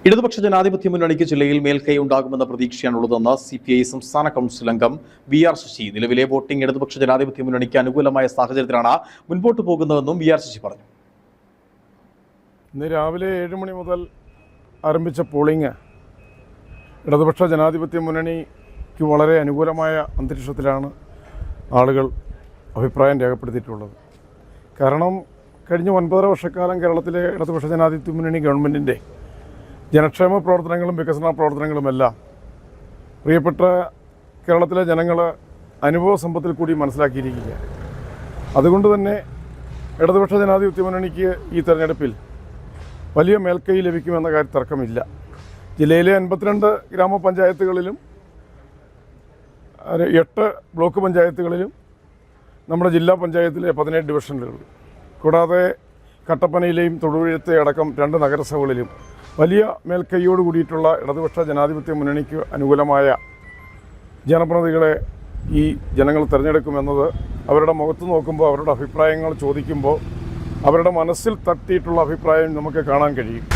ഇടതുപക്ഷ ജനാധിപത്യ മുന്നണിക്ക് ജില്ലയിൽ മേൽക്കൈ ഉണ്ടാകുമെന്ന പ്രതീക്ഷയാണുള്ളതെന്ന് CPI സംസ്ഥാന കൗൺസിൽ അംഗം VR ശശി. നിലവിലെ വോട്ടിംഗ് ഇടതുപക്ഷ ജനാധിപത്യ മുന്നണിക്ക് അനുകൂലമായ സാഹചര്യത്തിലാണ് മുൻപോട്ട് പോകുന്നതെന്നും VR ശശി പറഞ്ഞു. ഇന്ന് രാവിലെ 7 മണി മുതൽ ആരംഭിച്ച പോളിംഗ് ഇടതുപക്ഷ ജനാധിപത്യ മുന്നണിക്ക് വളരെ അനുകൂലമായ അന്തരീക്ഷത്തിലാണ് ആളുകൾ അഭിപ്രായം രേഖപ്പെടുത്തിയിട്ടുള്ളത്. കാരണം കഴിഞ്ഞ 9.5 വർഷക്കാലം കേരളത്തിലെ ഇടതുപക്ഷ ജനാധിപത്യ മുന്നണി ഗവൺമെൻറ്റിൻ്റെ ജനക്ഷേമ പ്രവർത്തനങ്ങളും വികസന പ്രവർത്തനങ്ങളുമെല്ലാം പ്രിയപ്പെട്ട കേരളത്തിലെ ജനങ്ങൾ അനുഭവ സമ്പത്തിൽ കൂടി മനസ്സിലാക്കിയിരിക്കുക. അതുകൊണ്ട് തന്നെ ഇടതുപക്ഷ ജനാധിപത്യ മുന്നണിക്ക് ഈ തെരഞ്ഞെടുപ്പിൽ വലിയ മേൽക്കൈ ലഭിക്കുമെന്ന കാര്യം തർക്കമില്ല. ജില്ലയിലെ 52 ഗ്രാമപഞ്ചായത്തുകളിലും 8 ബ്ലോക്ക് പഞ്ചായത്തുകളിലും നമ്മുടെ ജില്ലാ പഞ്ചായത്തിലെ 17 ഡിവിഷനുകളിലും കൂടാതെ കട്ടപ്പനയിലെയും തൊടുപുഴത്തെ അടക്കം 2 നഗരസഭകളിലും വലിയ മേൽക്കൈയോട് കൂടിയിട്ടുള്ള ഇടതുപക്ഷ ജനാധിപത്യ മുന്നണിക്ക് അനുകൂലമായ ജനപ്രതിനിധികളെ ഈ ജനങ്ങൾ തിരഞ്ഞെടുക്കുമെന്നത് അവരുടെ മുഖത്ത് നോക്കുമ്പോൾ, അവരുടെ അഭിപ്രായങ്ങൾ ചോദിക്കുമ്പോൾ അവരുടെ മനസ്സിൽ തട്ടിയിട്ടുള്ള അഭിപ്രായം നമുക്ക് കാണാൻ കഴിയും.